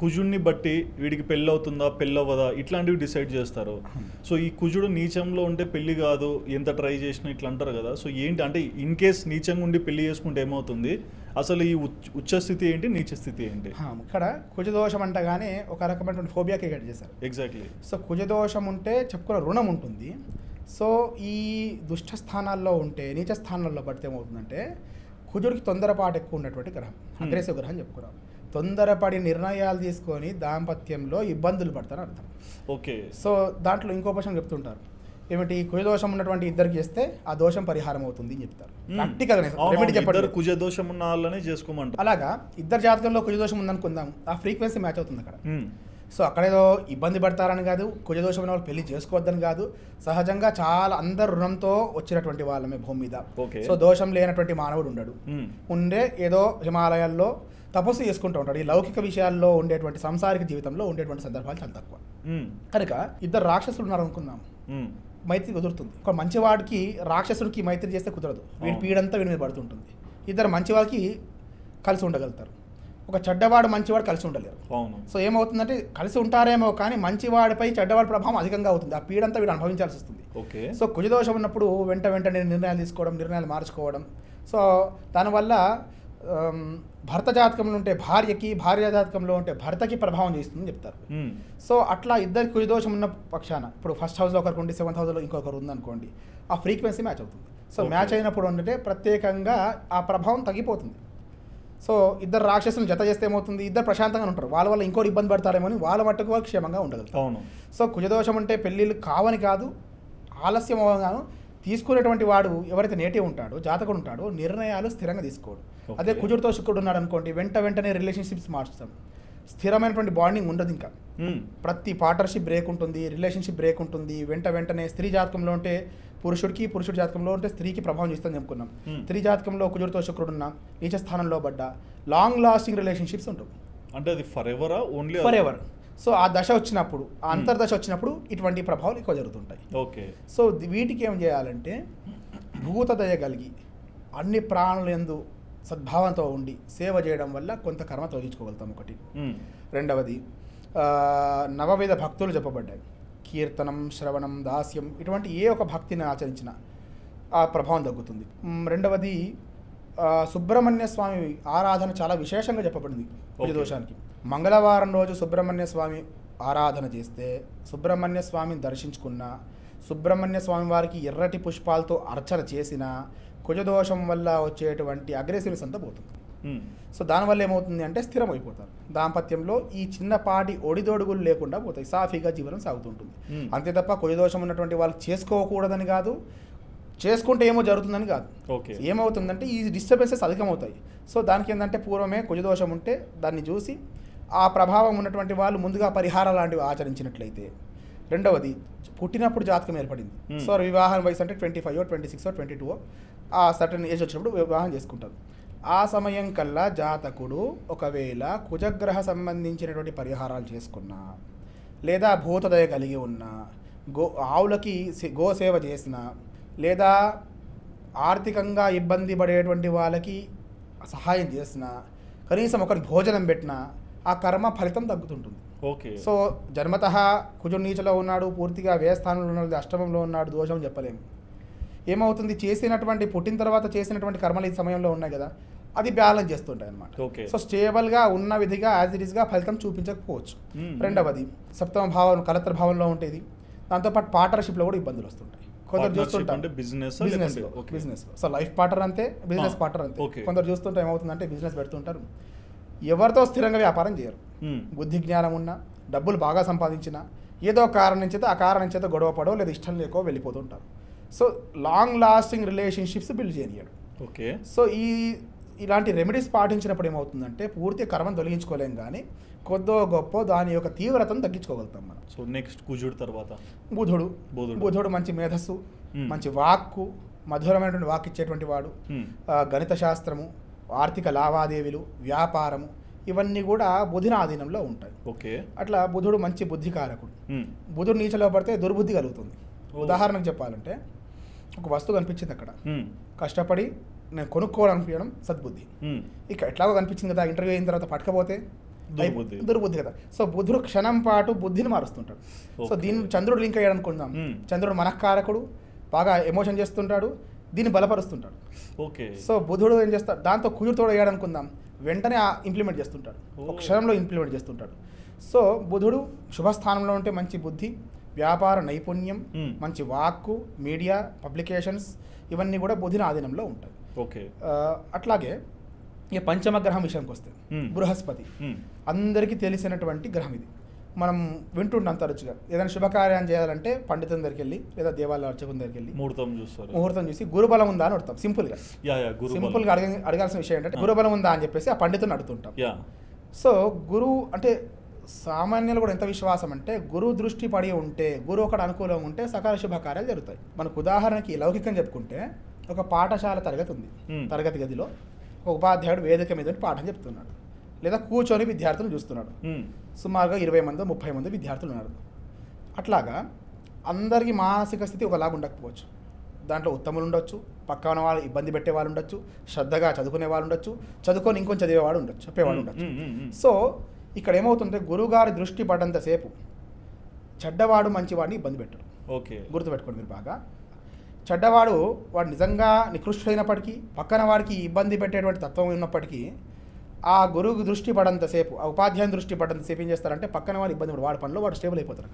కుజుడిని బట్టి వీడికి పెళ్ళి అవుతుందా పెళ్ళి అవ్వదా ఇట్లాంటివి డిసైడ్ చేస్తారు. సో ఈ కుజుడు నీచంలో ఉంటే పెళ్లి కాదు ఎంత ట్రై చేసినా ఇట్లా అంటారు కదా. సో ఏంటి అంటే ఇన్ కేస్ నీచంగా ఉండి పెళ్లి చేసుకుంటే ఏమవుతుంది, అసలు ఈ ఉచ్చ స్థితి ఏంటి, నీచ స్థితి ఏంటి? ఇక్కడ కుజదోషం అంటగానే ఒక రకమైనటువంటి ఫోబియా క్రియేట్ చేశారు. ఎగ్జాక్ట్లీ. సో కుజదోషం ఉంటే చెప్పుకున్న రుణం ఉంటుంది. సో ఈ దుష్ట స్థానాల్లో ఉంటే నీచ స్థానాల్లో పడితే ఏమవుతుందంటే కుజుడికి తొందరపాటు ఎక్కువ ఉన్నటువంటి గ్రహం, అగ్రెసివ్ గ్రహం చెప్పుకున్నాం. తొందరపడి నిర్ణయాలు తీసుకొని దాంపత్యంలో ఇబ్బందులు పడతారని అర్థం. ఓకే. సో దాంట్లో ఇంకో పక్షం చెప్తుంటారు ఏమిటి, కుజదోషం ఉన్నటువంటి ఇద్దరికి చేస్తే ఆ దోషం పరిహారం అవుతుంది అని చెప్తారు. రెమెడీ చెప్పారు, కుజ దోషం ఉన్న వాళ్ళనే చేసుకోమంటారు. అలాగా ఇద్దరు జాతకంలో కుజదోషం ఉందనుకుందాం, ఆ ఫ్రీక్వెన్సీ మ్యాచ్ అవుతుంది అక్కడ. సో అక్కడేదో ఇబ్బంది పడతారని కాదు, కుజదోషం ఉన్న వాళ్ళు పెళ్లి చేసుకోవద్దని కాదు, సహజంగా చాలా అందరు రుణంతో వచ్చినటువంటి వాళ్ళమే భూమి మీద. సో దోషం లేనటువంటి మానవుడు ఉండడు. ఉండే ఏదో హిమాలయాల్లో తపస్సు చేసుకుంటూ ఉంటాడు. ఈ లౌకిక విషయాల్లో ఉండేటువంటి సంసారిక జీవితంలో ఉండేటువంటి సందర్భాలు చాలా తక్కువ. కనుక ఇద్దరు రాక్షసులు ఉన్నారు అనుకుందాం, మైత్రి కుదురుతుంది. ఒక మంచివాడికి రాక్షసుడికి మైత్రి చేస్తే కుదరదు, వీడి పీడంతా వీడి మీద పడుతుంటుంది. ఇద్దరు మంచివాడికి కలిసి ఉండగలుగుతారు, ఒక చెడ్డవాడు మంచివాడు కలిసి ఉండలేరు. సో ఏమవుతుందంటే కలిసి ఉంటారేమో కానీ మంచివాడిపై చెడ్డవాడి ప్రభావం అధికంగా అవుతుంది, ఆ పీడంతా వీడు అనుభవించాల్సి వస్తుంది. సో కుజదోషం ఉన్నప్పుడు వెంటనే నిర్ణయాలు తీసుకోవడం, నిర్ణయాలు మార్చుకోవడం. సో దానివల్ల భర్త జాతకంలో ఉంటే భార్యకి, భార్య జాతకంలో ఉంటే భర్తకి ప్రభావం చేస్తుందని చెప్తారు. సో అట్లా ఇద్దరికి కుజదోషం ఉన్న పక్షాన ఇప్పుడు ఫస్ట్ హౌస్లో ఒకరికి ఉండి 7th హౌస్లో ఇంకొకరు ఉందనుకోండి, ఆ ఫ్రీక్వెన్సీ మ్యాచ్ అవుతుంది. సో మ్యాచ్ అయినప్పుడు అంటే ప్రత్యేకంగా ఆ ప్రభావం తగ్గిపోతుంది. సో ఇద్దరు రాక్షసులను జత చేస్తే ఏమవుతుంది, ఇద్దరు ప్రశాంతంగా ఉంటారు, వాళ్ళ వల్ల ఇంకోటి ఇబ్బంది పడతారేమో అని వాళ్ళ మట్టుకు వాళ్ళు క్షేమంగా ఉండగలుగుతారు. సో కుజదోషం అంటే పెళ్ళిళ్ళు కావని కాదు, ఆలస్యం అవగాను తీసుకునేటువంటి వాడు ఎవరైతే నేటివ్ ఉంటాడో, జాతకుడు ఉంటాడో నిర్ణయాలు స్థిరంగా తీసుకోడు. అదే కుజుడితో శుక్రుడు ఉన్నాడు అనుకోండి, వెంటనే రిలేషన్షిప్స్ మార్చుతాం, స్థిరమైనటువంటి బాండింగ్ ఉండదు. ఇంకా ప్రతి పార్ట్నర్షిప్ బ్రేక్ ఉంటుంది, రిలేషన్షిప్ బ్రేక్ ఉంటుంది. వెంటనే స్త్రీ జాతకంలో ఉంటే పురుషుడి జాతకంలో ఉంటే స్త్రీకి ప్రభావం చేస్తుందని చెప్పుకున్నాం. స్త్రీ జాతకంలో కుజుడితో శుక్రుడు ఉన్న నీచ స్థానంలో పడ్డ లాంగ్ లాస్టింగ్ రిలేషన్షిప్స్ ఉంటుంది. అంటే అది ఫర్ ఎవర్. సో ఆ దశ వచ్చినప్పుడు, ఆ అంతర్దశ వచ్చినప్పుడు ఇటువంటి ప్రభావాలు ఎక్కువ జరుగుతుంటాయి. ఓకే. సో వీటికి ఏం చేయాలంటే భూతదయ కలిగి అన్ని ప్రాణుల యందు సద్భావంతో ఉండి సేవ చేయడం వల్ల కొంత కర్మ తొలగించుకోగలుగుతాం. ఒకటి. రెండవది నవవిధ భక్తులు చెప్పబడ్డాయి, కీర్తనం, శ్రవణం, దాస్యం, ఇటువంటి ఏ ఒక భక్తిని ఆచరించినా ఆ ప్రభావం తగ్గుతుంది. రెండవది సుబ్రహ్మణ్య స్వామి ఆరాధన చాలా విశేషంగా చెప్పబడింది కుజదోషానికి. మంగళవారం రోజు సుబ్రహ్మణ్య స్వామి ఆరాధన చేస్తే, సుబ్రహ్మణ్య స్వామిని దర్శించుకున్న, సుబ్రహ్మణ్య స్వామి వారికి ఎర్రటి పుష్పాలతో అర్చన చేసిన కుజదోషం వల్ల వచ్చేటువంటి అగ్రెసివ్నెస్ అంతా పోతుంది. సో దానివల్ల ఏమవుతుంది అంటే స్థిరమైపోతారు. దాంపత్యంలో ఈ చిన్నపాటి ఒడిదొడుగులు లేకుండా పోతాయి, సాఫీగా జీవనం సాగుతుంటుంది. అంతే తప్ప కుజదోషం ఉన్నటువంటి వాళ్ళు చేసుకోకూడదని కాదు, చేసుకుంటే ఏమో జరుగుతుందని కాదు. ఏమవుతుందంటే ఈ డిస్టర్బెన్సెస్ అధికమవుతాయి. సో దానికి ఏంటంటే పూర్వమే కుజదోషం ఉంటే దాన్ని చూసి ఆ ప్రభావం ఉన్నటువంటి వాళ్ళు ముందుగా పరిహారాలు లాంటివి ఆచరించినట్లయితే. రెండవది పుట్టినప్పుడు జాతకం ఏర్పడింది. సో వివాహం వయసు అంటే 25, 26, 22 ఆ సర్టన్ ఏజ్ వచ్చినప్పుడు వివాహం చేసుకుంటారు. ఆ సమయం కల్లా జాతకుడు ఒకవేళ కుజగ్రహ సంబంధించినటువంటి పరిహారాలు చేసుకున్నా, లేదా భూతదయ కలిగి ఉన్నా, ఆవులకి గోసేవ చేసిన, లేదా ఆర్థికంగా ఇబ్బంది పడేటువంటి వాళ్ళకి సహాయం చేసిన, కనీసం ఒకరికి భోజనం పెట్టినా ఆ కర్మ ఫలితం తగ్గుతుంటుంది. ఓకే. సో జన్మతః కుజుడు నీచలో ఉన్నాడు, పూర్తిగా వ్యయ స్థానంలో ఉన్నాడు, అష్టమంలో ఉన్నాడు, దోషం చెప్పలేము. ఏమవుతుంది, చేసినటువంటి పుట్టిన తర్వాత చేసినటువంటి కర్మలు ఈ సమయంలో ఉన్నాయి కదా, అది బ్యాలెన్స్ చేస్తుంటాయి అన్నమాట. సో స్టేబుల్గా ఉన్న విధిగా యాజ్ ఇట్ ఈస్గా ఫలితం చూపించకపోవచ్చు. రెండవది సప్తమ భావం కలత్ర భావంలో ఉంటుంది. దాంతోపాటు పార్ట్నర్షిప్లో కూడా ఇబ్బందులు వస్తుంటాయి. కొందరు చూస్తుంటారు బిజినెస్. సో లైఫ్ పార్ట్నర్ అంతే, బిజినెస్ పార్ట్నర్ అంతే. కొందరు చూస్తుంటే ఏమవుతుందంటే బిజినెస్ పెడుతుంటారు, ఎవరితో స్థిరంగా వ్యాపారం చేయరు. బుద్ధి జ్ఞానం ఉన్నా, డబ్బులు బాగా సంపాదించినా ఏదో కారణం చేత ఆ కారణం చేత గొడవ పడో లేదా ఇష్టం లేకో వెళ్ళిపోతుంటారు. So long lasting relationships build చేయనియడు. ఓకే. సో ఇలాంటి రెమెడీస్ పాటించినప్పుడు ఏమవుతుందంటే పూర్తి కర్మను తొలగించుకోలేం, కానీ కొద్దో గొప్ప దాని యొక్క తీవ్రతను తగ్గించుకోగలుగుతాం మనం. సో నెక్స్ట్ కుజుడు తర్వాత బుధుడు మంచి మేధస్సు, మంచి వాక్కు, మధురమైనటువంటి వాక్ ఇచ్చేటువంటి వాడు. గణిత శాస్త్రము, ఆర్థిక లావాదేవీలు, వ్యాపారము, ఇవన్నీ కూడా బుధుని ఆధీనంలో ఉంటాయి. ఓకే. అట్లా బుధుడు మంచి బుద్ధికారకుడు. బుధుడు నీచలో పడితే దుర్బుద్ధి కలుగుతుంది. ఉదాహరణకు చెప్పాలంటే ఒక వస్తువు కనిపించింది అక్కడ, కష్టపడి నేను కొనుక్కోవాలనిపించడం సద్బుద్ధి. ఇక ఎట్లాగో కనిపించింది కదా, ఇంటర్వ్యూ అయిన తర్వాత పట్టకపోతే దుర్బుద్ధి కదా. సో బుధుడు క్షణం పాటు బుద్ధిని మారుస్తుంటాడు. సో దీన్ని చంద్రుడు లింక్ అయ్యాడు అనుకుందాం. చంద్రుడు మనఃకారకుడు, బాగా ఎమోషన్ చేస్తుంటాడు, దీన్ని బలపరుస్తుంటాడు. ఓకే. సో బుధుడు ఏం చేస్తాడు, దాంతో కుజుడుతో అయ్యాడు అనుకుందాం, వెంటనే ఇంప్లిమెంట్ చేస్తుంటాడు, ఒక క్షణంలో ఇంప్లిమెంట్ చేస్తుంటాడు. సో బుధుడు శుభస్థానంలో ఉంటే మంచి బుద్ధి, వ్యాపార నైపుణ్యం, మంచి వాక్కు, మీడియా, పబ్లికేషన్స్, ఇవన్నీ కూడా బుధిని ఆధీనంలో ఉంటాయి. ఓకే. అట్లాగే ఇక పంచమ గ్రహం విషయానికి వస్తే బృహస్పతి అందరికీ తెలిసినటువంటి గ్రహం. ఇది మనం వింటుంటాం తరచుగా. ఏదైనా శుభకార్యం చేయాలంటే పండితుల దగ్గరికి వెళ్ళి లేదా దేవాలయ అర్చకుని దగ్గరికి వెళ్ళి ముహూర్తం చూసి గురుబలం ఉందా అని అడుగుతాం. సింపుల్గా అడగాల్సిన విషయం ఏంటంటే గురుబలం ఉందా అని చెప్పేసి ఆ పండితుని అడుగుతుంటాం. సో గురువు అంటే సామాన్యులు కూడా ఎంత విశ్వాసం అంటే గురువు దృష్టి పడి ఉంటే, గురువు ఒకటి అనుకూలంగా ఉంటే సకాల శుభకార్యాలు జరుగుతాయి. మనకు ఉదాహరణకి లౌకికం చెప్పుకుంటే ఒక పాఠశాల తరగతి ఉంది. తరగతి గదిలో ఒక ఉపాధ్యాయుడు వేదిక మీద పాఠం చెప్తున్నాడు, లేదా కూర్చొని విద్యార్థులు చూస్తున్నాడు. సుమారుగా 20 మంది 30 మంది విద్యార్థులు ఉన్నారు. అట్లాగా అందరికీ మానసిక స్థితి ఒకలాగా ఉండకపోవచ్చు. దాంట్లో ఉత్తములు ఉండొచ్చు, పక్కన వాళ్ళు ఇబ్బంది పెట్టే వాళ్ళు ఉండొచ్చు, శ్రద్ధగా చదువుకునే వాళ్ళు ఉండొచ్చు, చదువుకొని ఇంకొంచెం చదివేవాడు ఉండొచ్చు, చెప్పేవాడు ఉండొచ్చు. సో ఇక్కడ ఏమవుతుంటే గురువుగారి దృష్టి పడ్డంతసేపు చెడ్డవాడు మంచివాడిని ఇబ్బంది పెట్టడు. ఓకే, గుర్తుపెట్టుకోండి మీరు బాగా. చెడ్డవాడు వాడు నిజంగా నికృష్టుడైనప్పటికీ, పక్కన వాడికి ఇబ్బంది పెట్టేటువంటి తత్వం ఉన్నప్పటికీ ఆ గురువు దృష్టి పడంతసేపు, ఆ ఉపాధ్యాయుని దృష్టి పడంతసేపు ఏం చేస్తారంటే పక్కన వాడు ఇబ్బంది పడు, వాడి పనిలో వాడు స్టేబుల్ అయిపోతారు.